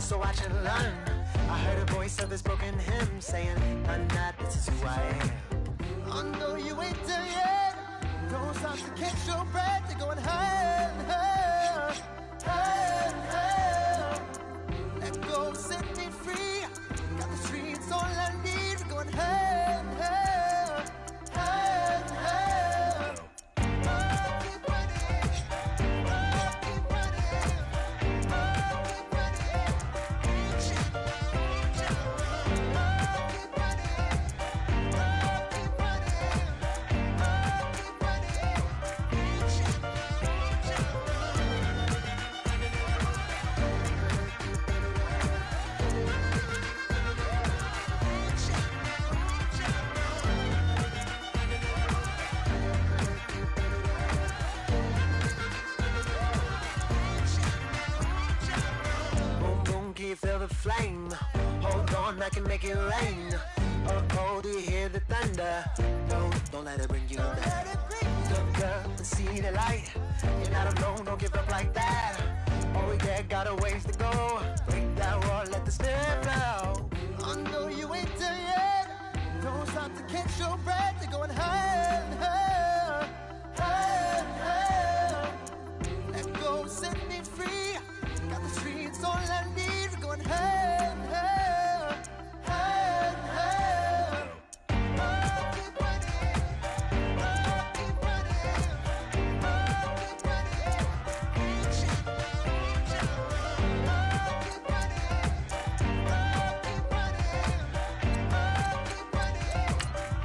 so watch and learn. I heard a voice of this broken hymn saying, I'm not, this is who I am. I know you ain't there yet. Don't stop to catch your breath. You're going higher, higher, higher, higher. Let go, set me free. Got the streets all I need. We're going higher, higher, higher, higher. Oh, keep running. Oh, keep running. Oh, keep running. Reach it, reach it. Oh, keep running. Oh, keep running. Oh, keep running. Reach it, reach it. Boom, boom, can you feel the flame? Hold on, I can make it rain. Oh, do you hear the thunder? No, don't let it bring you down. Look up and see the light. You're not alone, don't give up like that. Oh yeah, got a ways to go. Break that wall, let the spirit flow. I know you ain't there yet. Don't stop to catch your breath. You're going higher, higher, higher, higher. Let go, set me free. Got the streets all I need. We're going higher, higher, higher, higher. Oh, keep running. Oh, keep running. Oh, keep running. Reach it, reach it. Oh, keep running. Oh, keep running. Oh, keep running.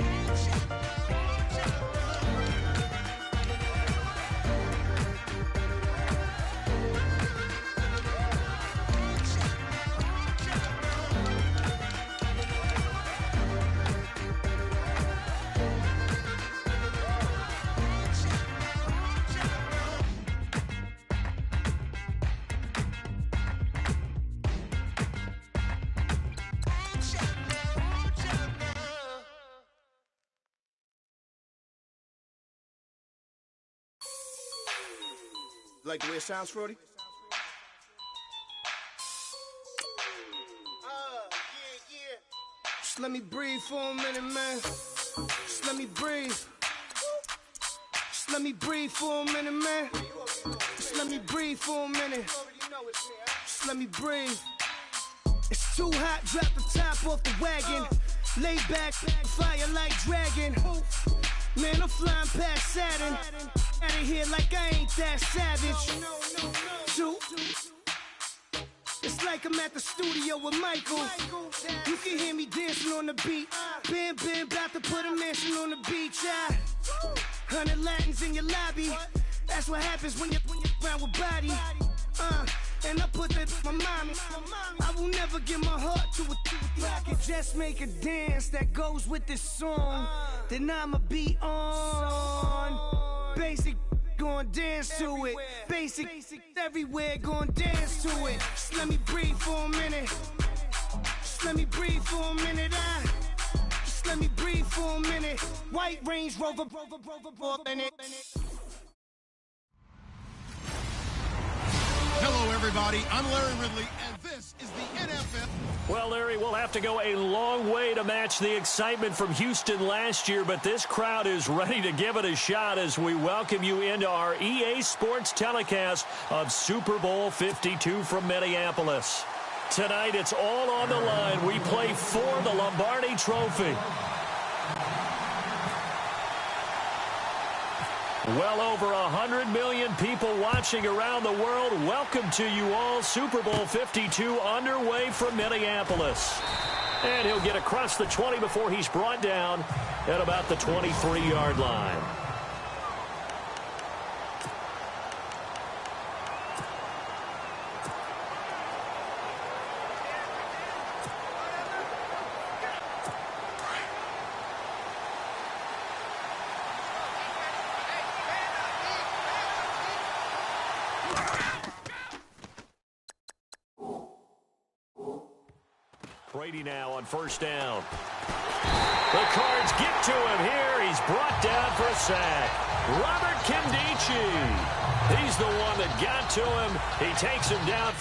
Reach it, reach it. Like the way it sounds, Frody? Just let me breathe for a minute, man. Just let me breathe. Just let me breathe for a minute, man. Just let me breathe for a minute. Just let me breathe. It's too hot, drop the top off the wagon. Lay back, fire like dragon. Man, I'm flying past Saturn. Out of here like I ain't that savage. Two. It's like I'm at the studio with Michael. You can hear me dancing on the beat. Bam, bam, about to put a mansion on the beach. 100 Latins in your lobby. That's what happens when you're around with body. And I put that in my mommy. I will never give my heart to a I can just make a dance that goes with this song. Then I'ma be on. Basic, gon' dance to it. Basic, everywhere, gon' dance to it. Just let me breathe for a minute. Just let me breathe for a minute. Just let me breathe for a minute. White Range Rover, in it. Hello, everybody. I'm Larry Ridley, and this is the NFL. Well, Larry, we'll have to go a long way to match the excitement from Houston last year, but this crowd is ready to give it a shot as we welcome you into our EA Sports telecast of Super Bowl 52 from Minneapolis. Tonight, it's all on the line. We play for the Lombardi Trophy. Well over 100 million people watching around the world. Welcome to you all. Super Bowl 52 underway from Minneapolis. And he'll get across the 20 before he's brought down at about the 23-yard line. Brady now on first down. The Cards get to him here. He's brought down for a sack. Robert Kindici. He's the one that got to him. He takes him down.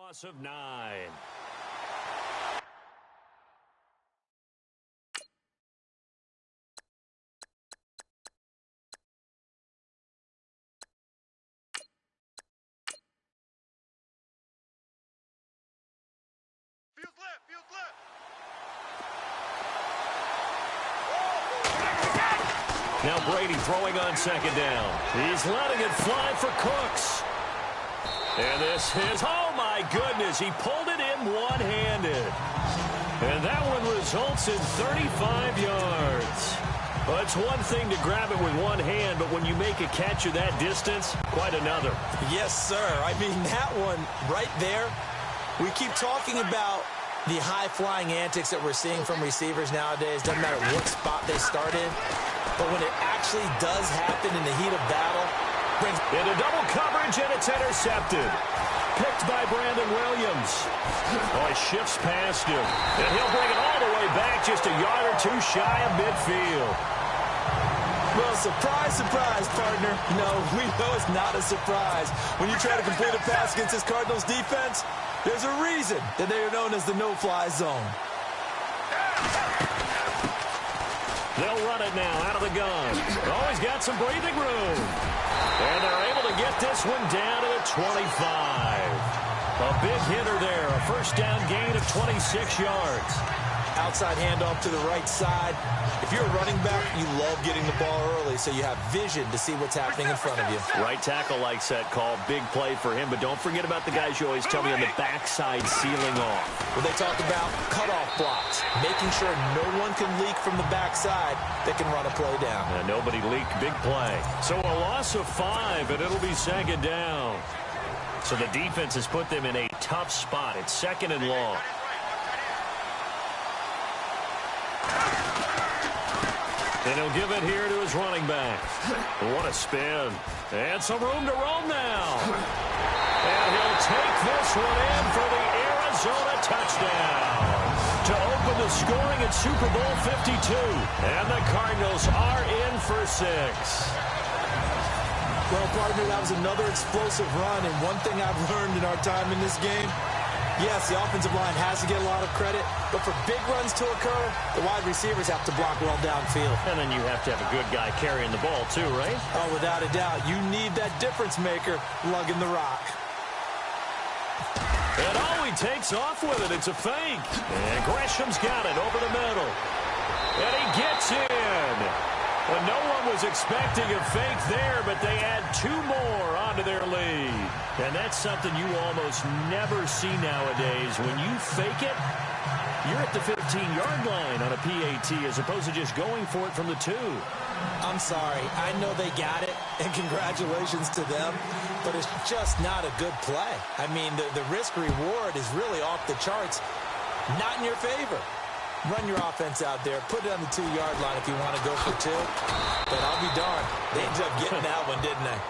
loss of 9. Now Brady throwing on second down. He's letting it fly for Cooks. And this is, oh my goodness, he pulled it in one-handed. And that one results in 35 yards. Well, it's one thing to grab it with one hand, but when you make a catch of that distance, quite another. Yes, sir. I mean, that one right there, we keep talking about the high-flying antics that we're seeing from receivers nowadays. Doesn't matter what spot they start in. But when it actually does happen in the heat of battle, brings into double coverage, and it's intercepted. Picked by Brandon Williams. Oh, he shifts past him. And he'll bring it all the way back just a yard or two shy of midfield. Well, surprise, surprise, partner. No, we know it's not a surprise. When you try to complete a pass against this Cardinals defense, there's a reason that they are known as the no-fly zone. They'll run it now out of the gun. Oh, he's got some breathing room. And they're able to get this one down to the 25. A big hitter there. A first down gain of 26 yards. Outside handoff to the right side. If you're a running back, you love getting the ball early so you have vision to see what's happening in front of you. Right tackle likes that call. Big play for him. But don't forget about the guys you always tell me on the backside sealing off. When they talk about cutoff blocks, making sure no one can leak from the backside that can run a play down. Nobody leaked. Big play. So a loss of 5, and it'll be second down. So the defense has put them in a tough spot. It's second and long. And he'll give it here to his running back. What a spin. And some room to roam now. And he'll take this one in for the Arizona touchdown to open the scoring at Super Bowl 52. And the Cardinals are in for 6. Well, partner, that was another explosive run. And one thing I've learned in our time in this game, yes, the offensive line has to get a lot of credit, but for big runs to occur, the wide receivers have to block well downfield. And then you have to have a good guy carrying the ball too, right? Oh, without a doubt. You need that difference maker lugging the rock. And oh, he takes off with it. It's a fake. And Gresham's got it over the middle. And he gets in. Well, no one was expecting a fake there, but they add 2 more onto their lead. And that's something you almost never see nowadays. When you fake it, you're at the 15-yard line on a PAT as opposed to just going for it from the 2. I'm sorry. I know they got it, and congratulations to them, but it's just not a good play. I mean, the risk-reward is really off the charts, not in your favor. Run your offense out there. Put it on the 2-yard line if you want to go for 2. But I'll be darned. They ended up getting that one, didn't they?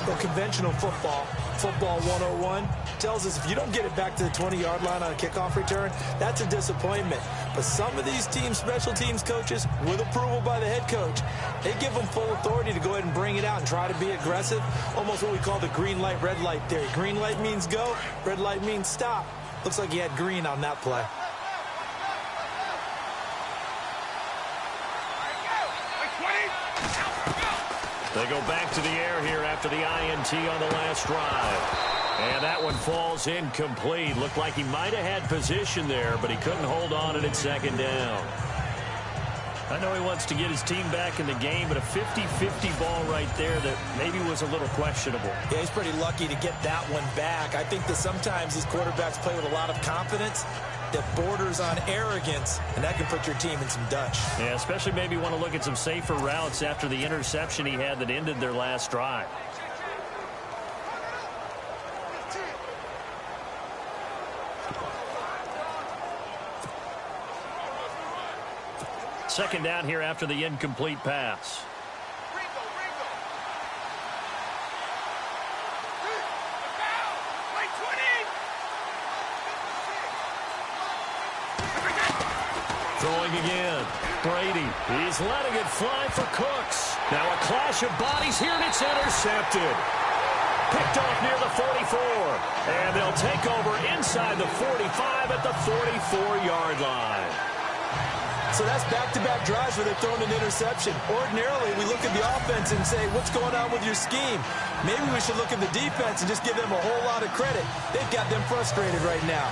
Well, conventional football 101, tells us if you don't get it back to the 20-yard line on a kickoff return, that's a disappointment. But some of these team special teams coaches, with approval by the head coach, they give them full authority to go ahead and bring it out and try to be aggressive. Almost what we call the green light, red light theory. Green light means go, red light means stop. Looks like he had green on that play. They go back to the air here after the INT on the last drive. And that one falls incomplete. Looked like he might have had position there, but he couldn't hold on at second down. I know he wants to get his team back in the game, but a 50-50 ball right there that maybe was a little questionable. Yeah, he's pretty lucky to get that one back. I think that sometimes these quarterbacks play with a lot of confidence that borders on arrogance, and that can put your team in some Dutch. Yeah, especially maybe want to look at some safer routes after the interception he had that ended their last drive. Second down here after the incomplete pass. Throwing again. Brady. He's letting it fly for Cooks. Now a clash of bodies here, and it's intercepted. Picked off near the 44. take over inside the 45 at the 44-yard line. So that's back-to-back drives where they've thrown an interception. Ordinarily, we look at the offense and say, what's going on with your scheme? Maybe we should look at the defense and just give them a whole lot of credit. They've got them frustrated right now.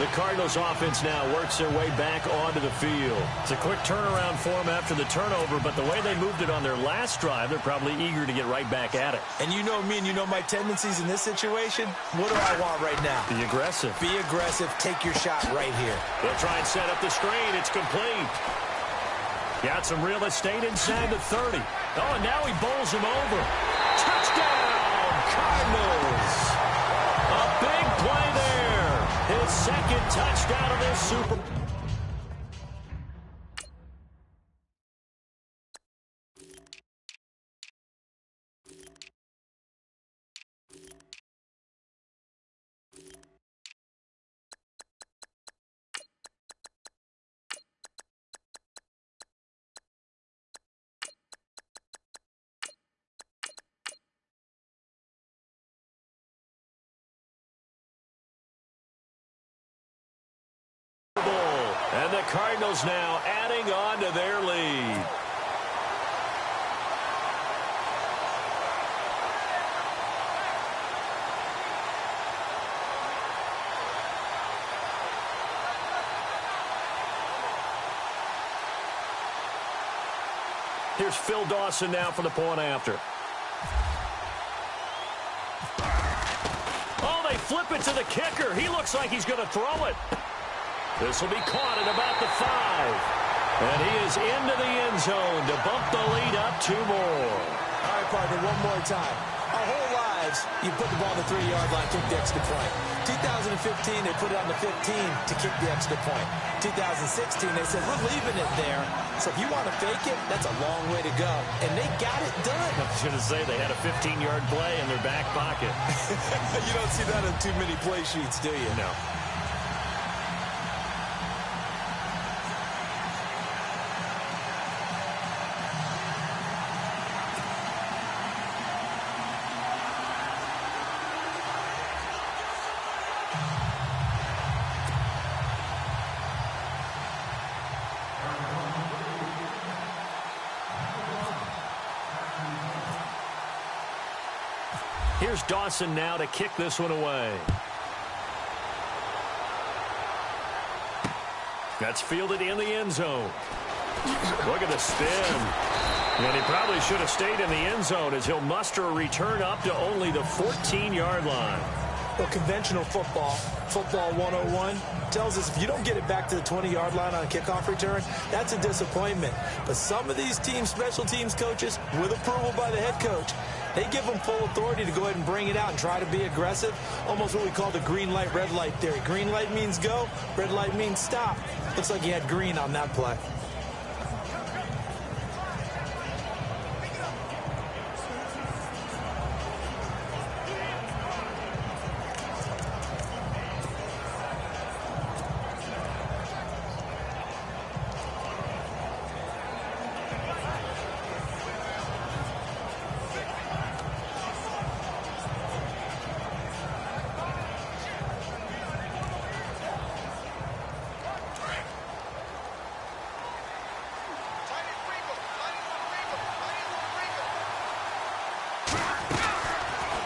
The Cardinals offense now works their way back onto the field. It's a quick turnaround for them after the turnover, but the way they moved it on their last drive, they're probably eager to get right back at it. And you know me and you know my tendencies in this situation. What do I want right now? Be aggressive. Be aggressive. Take your shot right here. They'll try and set up the screen. It's complete. Got some real estate inside the 30. Oh, and now he bowls him over. Touchdown, Cardinals. A big play there. His second touchdown of this Super Bowl. And the Cardinals now adding on to their lead. Here's Phil Dawson now for the point after. Oh, they flip it to the kicker. He looks like he's going to throw it. This will be caught at about the 5. And he is into the end zone to bump the lead up 2 more. All right, partner, one more time. Our whole lives, you put the ball on the 3-yard line, kick the extra point. 2015, they put it on the 15 to kick the extra point. 2016, they said, we're leaving it there. So if you want to fake it, that's a long way to go. And they got it done. I was going to say they had a 15-yard play in their back pocket. You don't see that on too many play sheets, do you? No. Here's Dawson now to kick this one away. That's fielded in the end zone. Look at the spin. And he probably should have stayed in the end zone as he'll muster a return up to only the 14-yard line. Well, conventional football 101, tells us if you don't get it back to the 20-yard line on a kickoff return, that's a disappointment. But some of these teams, special teams coaches, with approval by the head coach, they give them full authority to go ahead and bring it out and try to be aggressive, almost what we call the green light, red light theory. Green light means go, red light means stop. Looks like he had green on that play.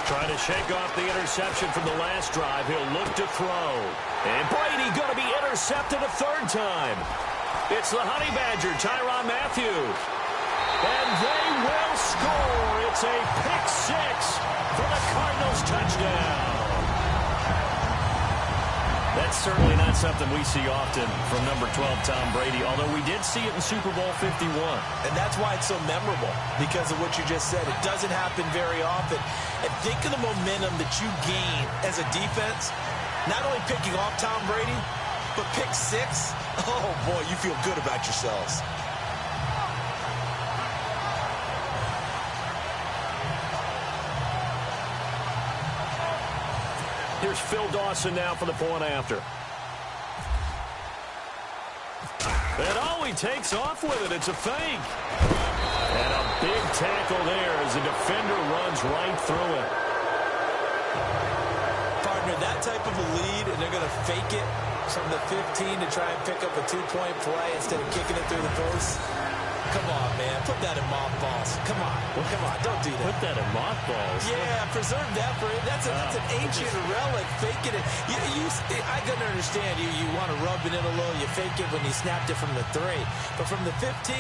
Trying to shake off the interception from the last drive. He'll look to throw. And Brady going to be intercepted a 3rd time. It's the Honey Badger, Tyrann Mathieu. And they will score. It's a pick 6 for the Cardinals touchdown. That's certainly not something we see often from number 12, Tom Brady, although we did see it in Super Bowl 51. And that's why it's so memorable, because of what you just said. It doesn't happen very often. And think of the momentum that you gain as a defense, not only picking off Tom Brady, but pick 6. Oh, boy, you feel good about yourselves. Here's Phil Dawson now for the point after. And oh, he takes off with it. It's a fake. And a big tackle there as the defender runs right through it. Partner, that type of a lead, and they're going to fake it from the 15 to try and pick up a 2-point play instead of kicking it through the post. Come on, man. Put that in mothballs. Come on. Come on. Don't do that. Put that in mothballs? Yeah, preserve that for it. That's an ancient relic. Faking it. I can understand. You want to rub it in a little. You fake it when you snapped it from the 3. But from the 15,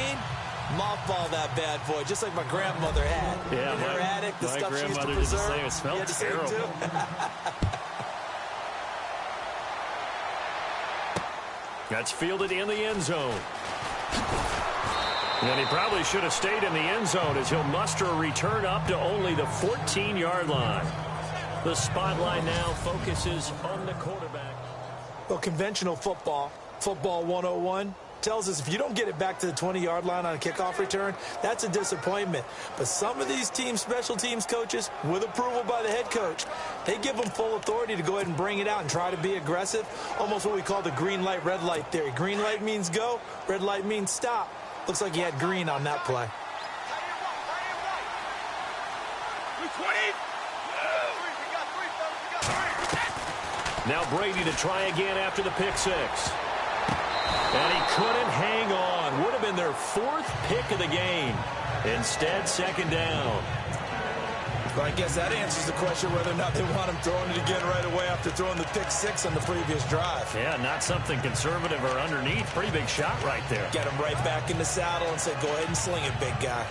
mothball that bad boy, just like my grandmother had. Yeah, in her attic, the stuff she used to preserve. It smelled terrible. That's fielded in the end zone. And he probably should have stayed in the end zone as he'll muster a return up to only the 14-yard line. The spotlight now focuses on the quarterback. Well, conventional football 101, tells us if you don't get it back to the 20-yard line on a kickoff return, that's a disappointment. But some of these special teams coaches, with approval by the head coach, they give them full authority to go ahead and bring it out and try to be aggressive, almost what we call the green light, red light theory. Green light means go, red light means stop. Looks like he had green on that play. Now Brady to try again after the pick 6. And he couldn't hang on. Would have been their 4th pick of the game. Instead, second down. Well, I guess that answers the question whether or not they want him throwing it again right away after throwing the pick 6 on the previous drive. Yeah, not something conservative or underneath. Pretty big shot right there. Get him right back in the saddle and say, go ahead and sling it, big guy.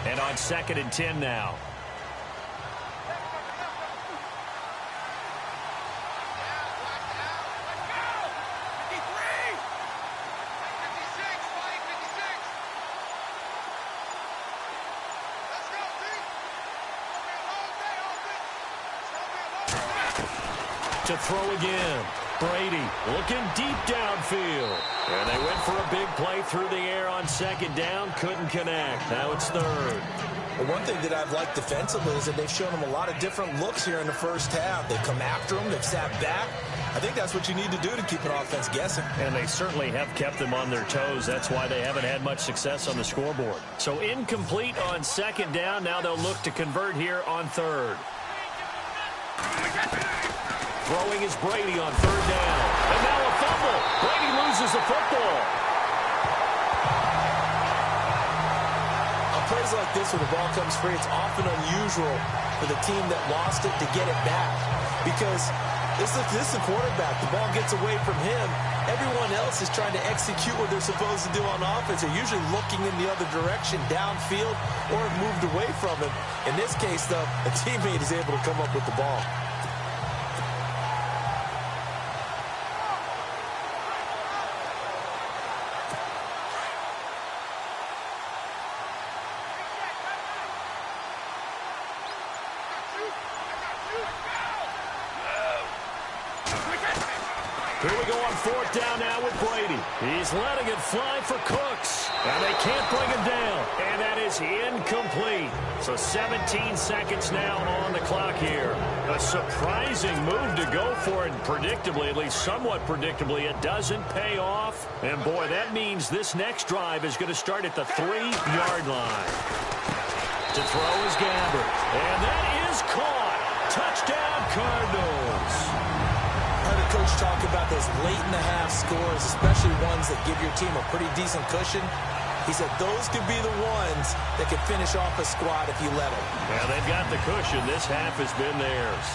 And on 2nd and 10 now. To throw again. Brady looking deep downfield. And they went for a big play through the air on 2nd down. Couldn't connect. Now it's 3rd. Well, one thing that I've liked defensively is that they've shown them a lot of different looks here in the first half. They've come after them. They've sat back. I think that's what you need to do to keep an offense guessing. And they certainly have kept them on their toes. That's why they haven't had much success on the scoreboard. So incomplete on 2nd down. Now they'll look to convert here on 3rd. Throwing is Brady on 3rd down. And now a fumble. Brady loses the football. On plays like this when the ball comes free, it's often unusual for the team that lost it to get it back. Because this is the quarterback. The ball gets away from him. Everyone else is trying to execute what they're supposed to do on offense. They're usually looking in the other direction, downfield, or have moved away from him. In this case, though, a teammate is able to come up with the ball. Here we go on 4th down now with Brady. He's letting it fly for Cooks. And they can't bring him down. And that is incomplete. So 17 seconds now on the clock here. A surprising move to go for it. Predictably, at least somewhat predictably, it doesn't pay off. And boy, that means this next drive is going to start at the 3-yard line. To throw is Gabbert. And that is caught. Touchdown, Cardinals. I heard a coach talk about those late-in-the-half scores, especially ones that give your team a pretty decent cushion. He said those could be the ones that could finish off a squad if you let them. Yeah, they've got the cushion. This half has been theirs.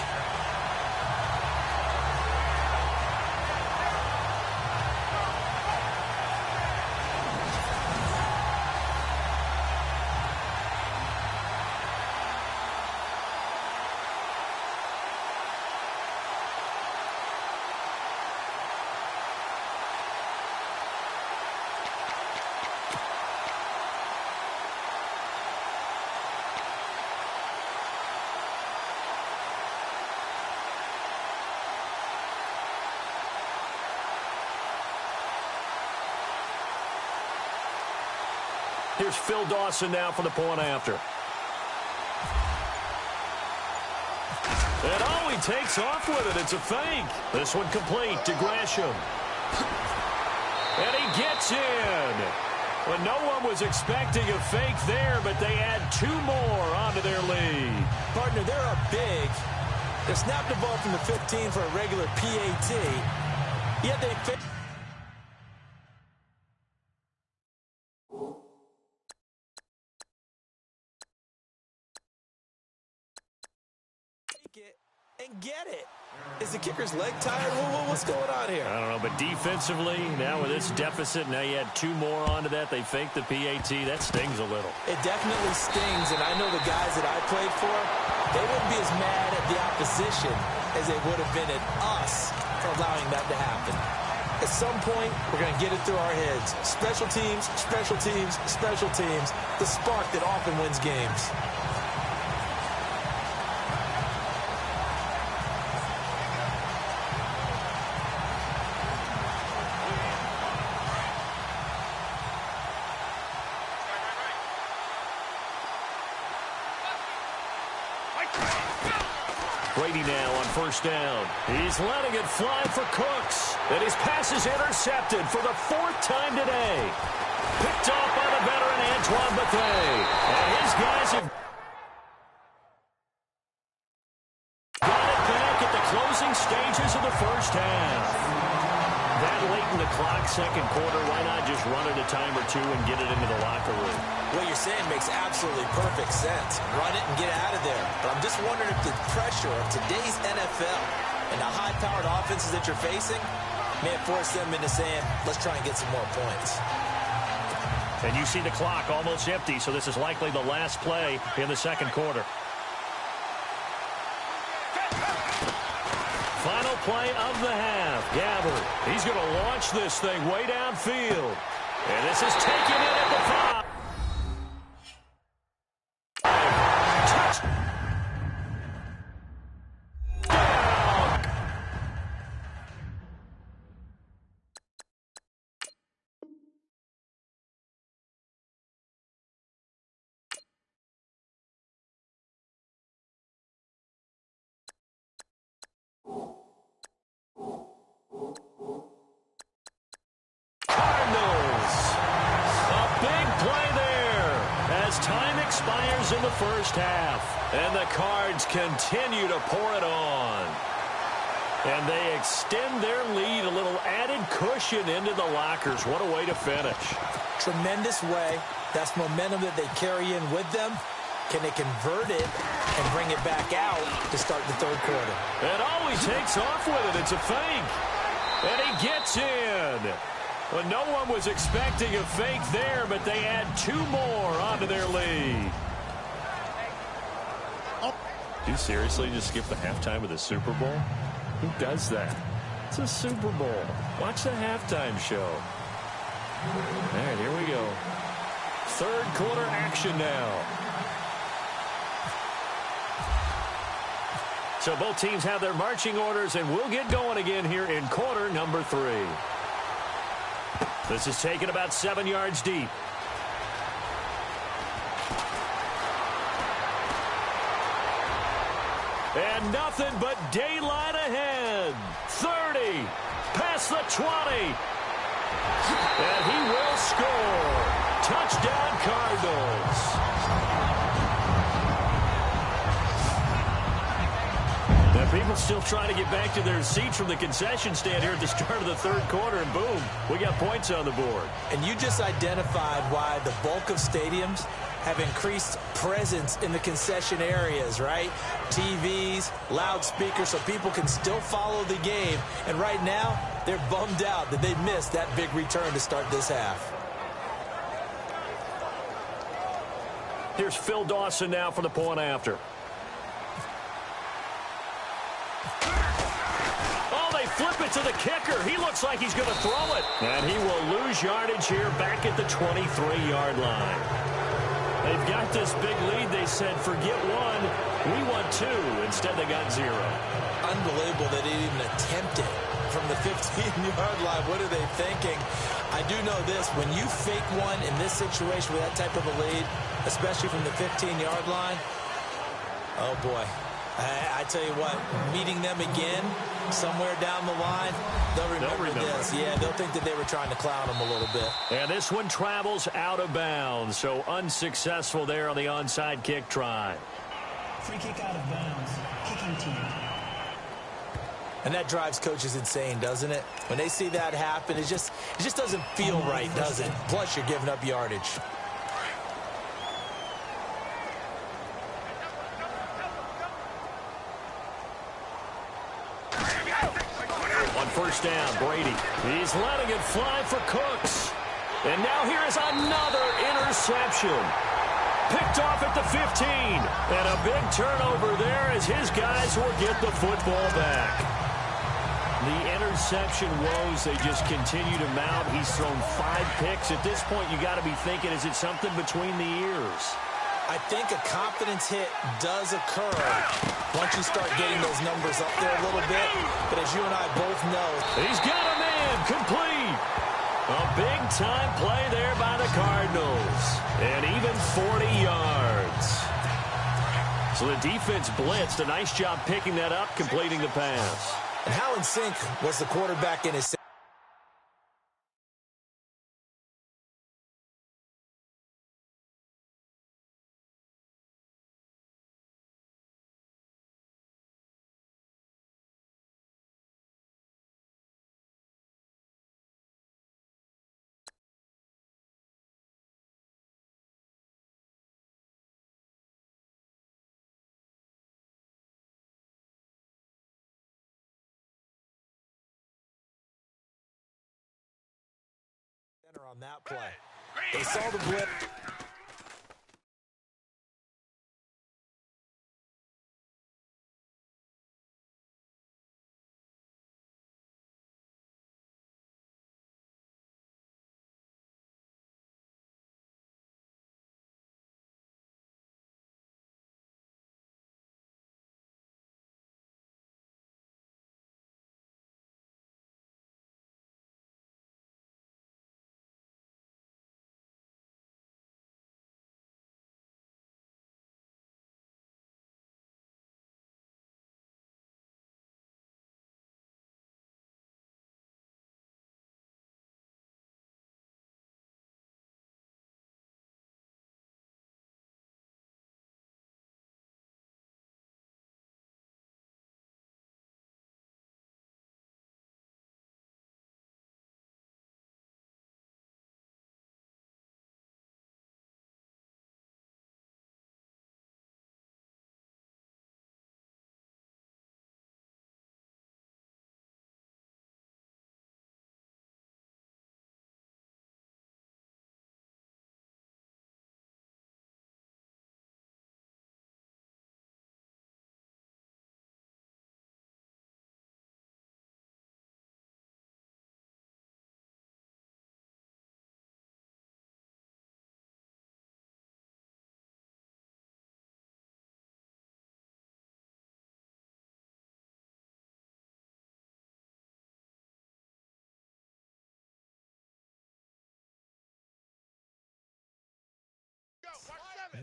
Here's Phil Dawson now for the point after. And he takes off with it. It's a fake. This one complete to Gresham. And he gets in. Well, no one was expecting a fake there, but they add 2 more onto their lead. Partner, they're up big. They snapped the ball from the 15 for a regular PAT. Yet they fake it and get it. Is the kicker's leg tired? What's going on here? I don't know, but defensively, now with this deficit, now you add 2 more onto that. They fake the PAT. That stings a little. It definitely stings, and I know the guys that I played for, they wouldn't be as mad at the opposition as they would have been at us for allowing that to happen. At some point, we're going to get it through our heads. Special teams, special teams, special teams. The spark that often wins games. Brady now on first down. He's letting it fly for Cooks. And his pass is intercepted for the 4th time today. Picked off by the veteran Antoine Bethea. And his guys have got it back at the closing stages of the first half. That late in the clock, second quarter, why not just run it a time or 2 and get it into the locker room? What you're saying makes absolutely perfect sense. Run it and get out of there. But I'm just wondering if the pressure of today's NFL and the high-powered offenses that you're facing may have forced them into saying, let's try and get some more points. And you see the clock almost empty, so this is likely the last play in the second quarter. Final play of the half. Gabbard, he's going to launch this thing way downfield. And this is taken in at the 5. Time expires in the first half, and the Cards continue to pour it on. And they extend their lead, a little added cushion into the lockers. What a way to finish. Tremendous way. That's momentum that they carry in with them. Can they convert it and bring it back out to start the third quarter? And all he takes off with it, it's a fake. And he gets in. Well, no one was expecting a fake there, but they add 2 more onto their lead. Do you seriously just skip the halftime of the Super Bowl? Who does that? It's a Super Bowl. Watch the halftime show. All right, here we go. Third quarter action now. So both teams have their marching orders, and we'll get going again here in quarter number 3. This is taken about 7 yards deep. And nothing but daylight ahead. 30, past the 20. And he will score. Touchdown, Cardinals. Now, people still trying to get back to their seats from the concession stand here at the start of the third quarter, and boom, we got points on the board. And you just identified why the bulk of stadiums have increased presence in the concession areas, right? TVs, loudspeakers, so people can still follow the game. And right now, they're bummed out that they missed that big return to start this half. Here's Phil Dawson now for the point after. Flip it to the kicker. He looks like he's going to throw it. And he will lose yardage here back at the 23-yard line. They've got this big lead. They said, forget 1. We want 2. Instead, they got 0. Unbelievable that they even attempted from the 15-yard line. What are they thinking? I do know this. When you fake one in this situation with that type of a lead, especially from the 15-yard line, oh, boy. I tell you what, meeting them again somewhere down the line, they'll remember this. Yeah, they'll think that they were trying to clown him a little bit. And this one travels out of bounds, so unsuccessful there on the onside kick try. Free kick out of bounds. Kicking team. And that drives coaches insane, doesn't it? When they see that happen, it just doesn't feel right, does it? Plus, you're giving up yardage. On first down, Brady. He's letting it fly for Cooks. And now here is another interception. Picked off at the 15. And a big turnover there as his guys will get the football back. The interception woes, they just continue to mount. He's thrown 5 picks. At this point, you got to be thinking, is it something between the ears? I think a confidence hit does occur once you start getting those numbers up there a little bit. But as you and I both know, he's got a man complete. A big-time play there by the Cardinals. And even 40 yards. So the defense blitzed. A nice job picking that up, completing the pass. And how in sync was the quarterback in his... on that play. They saw the blitz.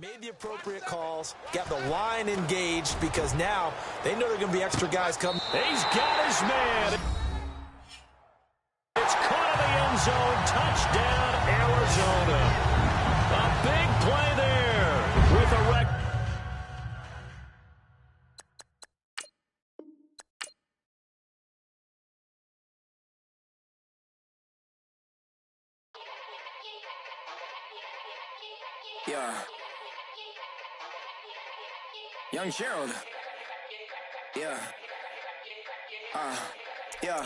Made the appropriate calls, got the line engaged because now they know there are going to be extra guys coming. He's got his man. It's caught in the end zone. Touchdown, Arizona. A big play there with a wreck. Yeah. Young Gerald. Yeah. Yeah.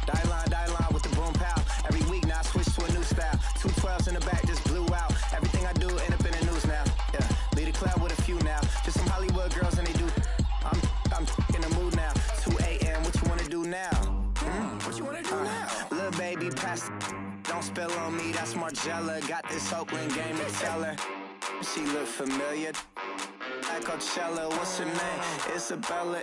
Die line with the boom pow. Every week now I switch to a new style. 212s in the back just blew out. Everything I do end up in the news now. Yeah. Lead a club with a few now. Just some Hollywood girls and they do. I'm in the mood now. 2 a.m. What you wanna do now? What you wanna do now? Little baby pass. Don't spill on me, that's Margella. Got this Oakland game to tell her. She look familiar. Like Coachella, what's her name? Isabella,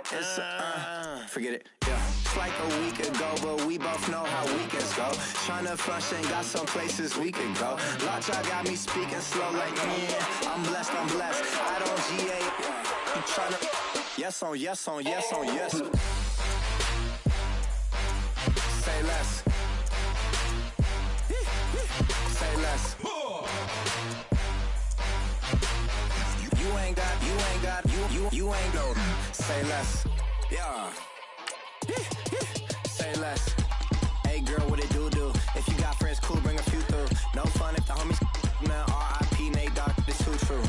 forget it, yeah. It's like a week ago, but we both know how weekends go. Tryna function, got some places we could go. Lockjaw got me speaking slow like, yeah, I'm blessed. I don't GA, you tryna... Yes on yes on yes on yes. Say less. Say less. You ain't got, you ain't no. Say less. Yeah. Say less. Hey girl, what it do? If you got friends, cool, bring a few through. No fun if the homies now R.I.P. Nate Dogg, this too true.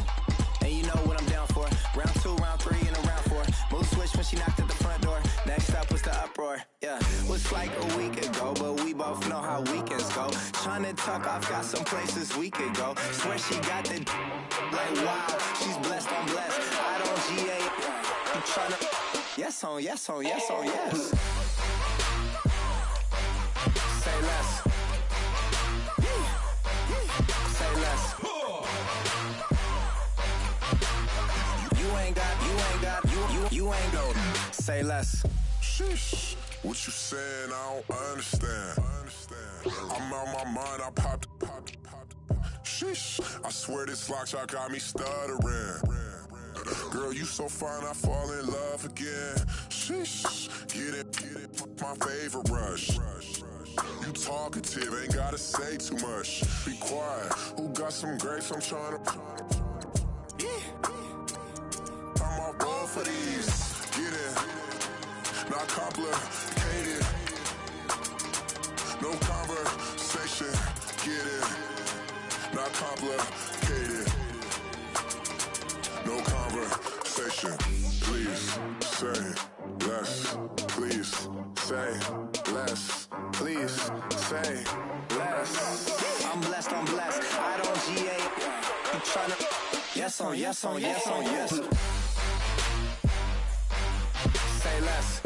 And you know what I'm down for. Round 2, round 3, and a round 4. Move switch when she knocked at the front door. Next up was the uproar. Yeah, was like a week ago, but we both know how weekends go. Tryna tuck off, got some places we could go. Swear she got the like wow, she's blessed, I'm blessed. I don't GA. You tryna yes on yes on yes on yes. Say less. Say less. You ain't go. Say less. Sheesh. What you saying? I don't understand. I'm out my mind. I popped. Sheesh. I swear this lock shot got me stuttering. Girl, you so fine, I fall in love again. Sheesh. Get it. My favorite rush. You talkative, ain't gotta say too much. Be quiet. Who got some grapes? I'm trying to. I'm all roll for these. Get it. Not complicated. No conversation. Get it. Not complicated. No conversation. Please say less. Please say less. Please say less. I'm blessed. I don't GA. You tryna yes on yes on yes on yes. Say less.